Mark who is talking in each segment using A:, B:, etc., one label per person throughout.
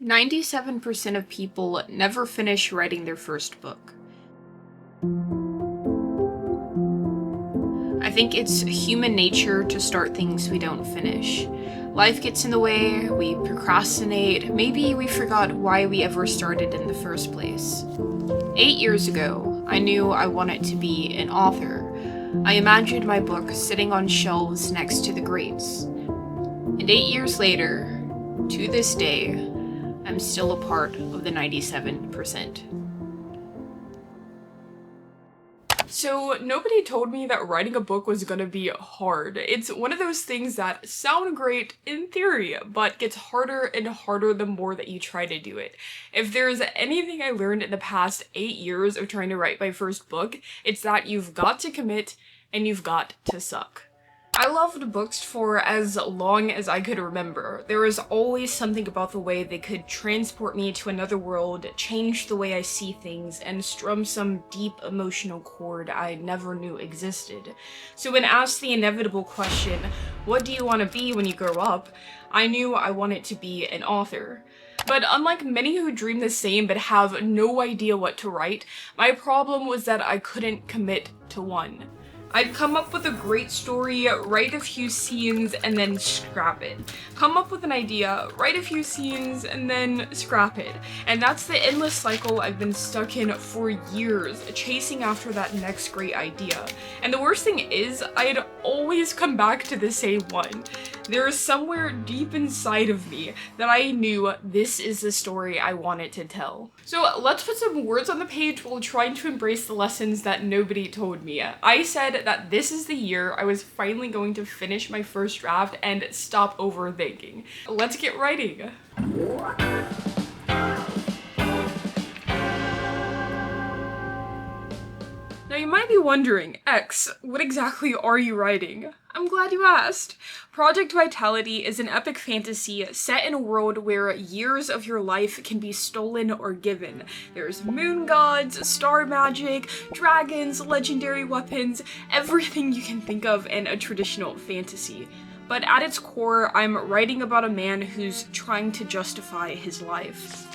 A: 97% of people never finish writing their first book. I think it's human nature to start things we don't finish. Life gets in the way, we procrastinate, maybe we forgot why we ever started in the first place. 8 years ago, I knew I wanted to be an author. I imagined my book sitting on shelves next to the greats. And 8 years later, to this day, I'm still a part of the 97%. So nobody told me that writing a book was gonna be hard. It's one of those things that sound great in theory, but gets harder and harder the more that you try to do it. If there's anything I learned in the past 8 years of trying to write my first book, it's that you've got to commit and you've got to suck. I loved books for as long as I could remember. There was always something about the way they could transport me to another world, change the way I see things, and strum some deep emotional chord I never knew existed. So when asked the inevitable question, what do you want to be when you grow up? I knew I wanted to be an author. But unlike many who dream the same but have no idea what to write, my problem was that I couldn't commit to one. I'd come up with a great story, write a few scenes, and then scrap it. Come up with an idea, write a few scenes, and then scrap it. And that's the endless cycle I've been stuck in for years, chasing after that next great idea. And the worst thing is, I'd always come back to the same one. There is somewhere deep inside of me that I knew this is the story I wanted to tell. So let's put some words on the page while trying to embrace the lessons that nobody told me. I said that this is the year I was finally going to finish my first draft and stop overthinking. Let's get writing. Now you might be wondering, X, what exactly are you writing? I'm glad you asked. Project Vitality is an epic fantasy set in a world where years of your life can be stolen or given. There's moon gods, star magic, dragons, legendary weapons, everything you can think of in a traditional fantasy. But at its core, I'm writing about a man who's trying to justify his life.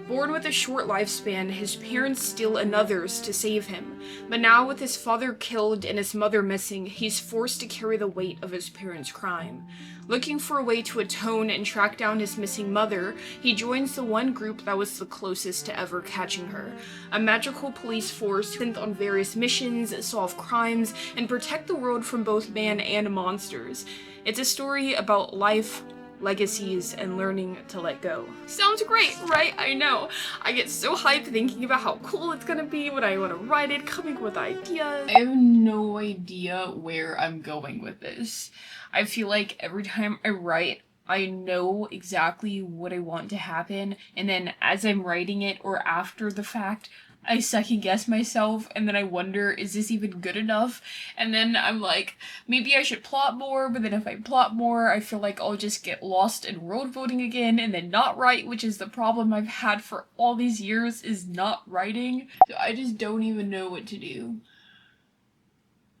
A: Born with a short lifespan, his parents steal another's to save him. But now with his father killed and his mother missing, he's forced to carry the weight of his parents' crime. Looking for a way to atone and track down his missing mother, he joins the one group that was the closest to ever catching her. A magical police force sent on various missions, solve crimes, and protect the world from both man and monsters. It's a story about life, legacies, and learning to let go. Sounds great, right? I know. I get so hyped thinking about how cool it's gonna be when I want to write it, coming with ideas. I have no idea where I'm going with this. I feel like every time I write, I know exactly what I want to happen, and then as I'm writing it or after the fact, I second guess myself, and then I wonder, is this even good enough? And then I'm like, maybe I should plot more, but then if I plot more, I feel like I'll just get lost in world building again and then not write, which is the problem I've had for all these years, is not writing. So I just don't even know what to do.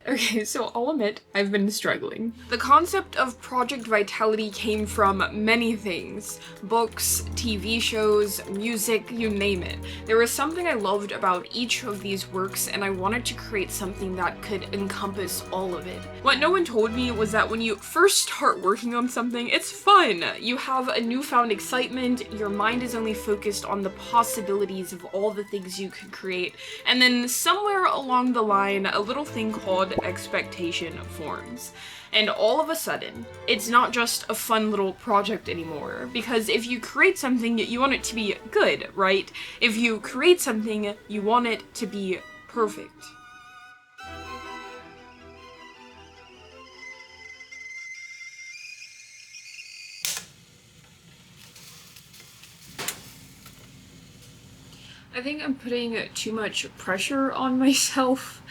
A: Okay, so I'll admit, I've been struggling. The concept of Project Vitality came from many things. Books, TV shows, music, you name it. There was something I loved about each of these works, and I wanted to create something that could encompass all of it. What no one told me was that when you first start working on something, it's fun. You have a newfound excitement, your mind is only focused on the possibilities of all the things you could create, and then somewhere along the line, a little thing called expectation forms. And all of a sudden, it's not just a fun little project anymore, because if you create something, you want it to be good, right? If you create something, you want it to be perfect. I think I'm putting too much pressure on myself.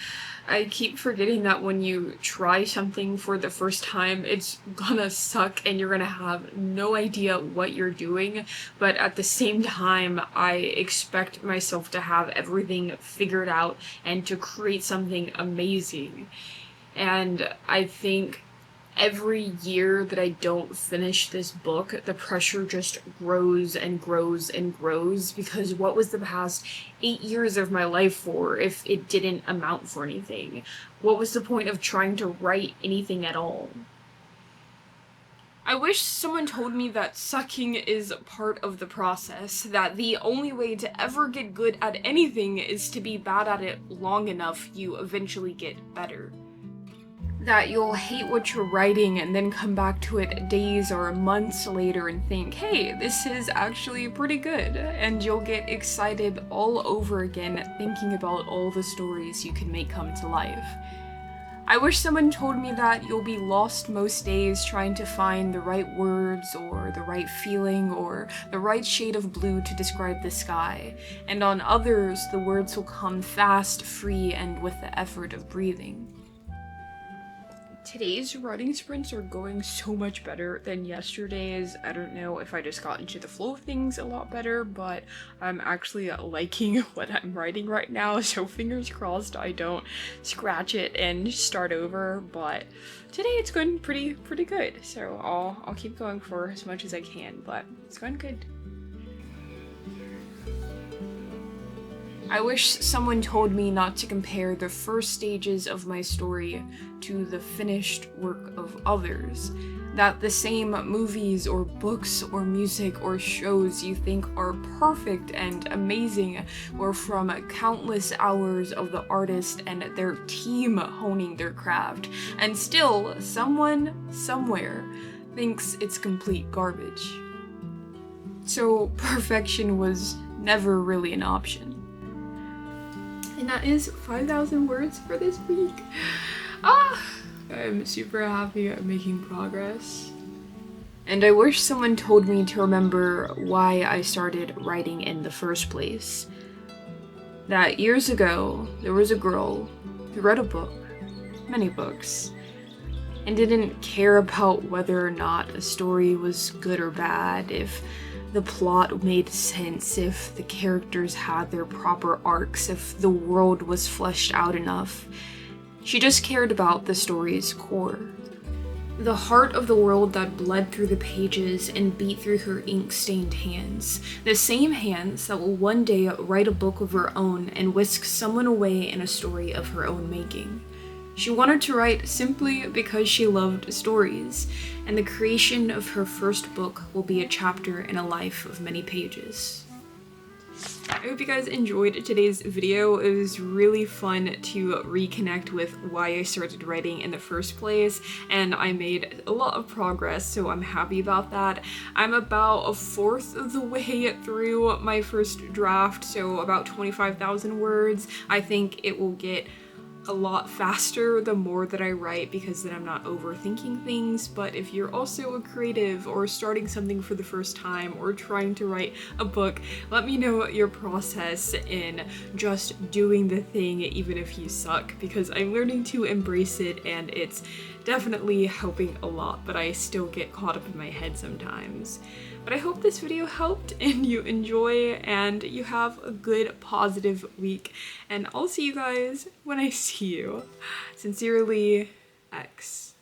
A: I keep forgetting that when you try something for the first time, it's gonna suck and you're gonna have no idea what you're doing, but at the same time, I expect myself to have everything figured out and to create something amazing. And I think Every year that I don't finish this book, the pressure just grows and grows and grows, because what was the past 8 years of my life for if it didn't amount for anything? What was the point of trying to write anything at all? I wish someone told me that sucking is part of the process, that the only way to ever get good at anything is to be bad at it long enough you eventually get better. That you'll hate what you're writing and then come back to it days or months later and think, hey, this is actually pretty good, and you'll get excited all over again thinking about all the stories you can make come to life. I wish someone told me that you'll be lost most days trying to find the right words or the right feeling or the right shade of blue to describe the sky, and on others the words will come fast, free, and with the effort of breathing. Today's writing sprints are going so much better than yesterday's. I don't know if I just got into the flow of things a lot better, but I'm actually liking what I'm writing right now, so fingers crossed I don't scratch it and start over, but today it's going pretty good, so I'll keep going for as much as I can, but it's going good. I wish someone told me not to compare the first stages of my story to the finished work of others. That the same movies or books or music or shows you think are perfect and amazing were from countless hours of the artist and their team honing their craft, and still someone somewhere thinks it's complete garbage. So perfection was never really an option. And that is 5,000 words for this week. I'm super happy I'm making progress. And I wish someone told me to remember why I started writing in the first place. That years ago, there was a girl who read a book, many books, and didn't care about whether or not a story was good or bad, if the plot made sense, if the characters had their proper arcs, if the world was fleshed out enough. She just cared about the story's core. The heart of the world that bled through the pages and beat through her ink-stained hands. The same hands that will one day write a book of her own and whisk someone away in a story of her own making. She wanted to write simply because she loved stories, and the creation of her first book will be a chapter in a life of many pages. I hope you guys enjoyed today's video. It was really fun to reconnect with why I started writing in the first place, and I made a lot of progress, so I'm happy about that. I'm about a fourth of the way through my first draft, so about 25,000 words. I think it will get a lot faster the more that I write, because then I'm not overthinking things. But if you're also a creative or starting something for the first time or trying to write a book, let me know your process in just doing the thing even if you suck, because I'm learning to embrace it and it's definitely helping a lot, but I still get caught up in my head sometimes. But I hope this video helped and you enjoy and you have a good, positive week. And I'll see you guys when I see you. Sincerely, X.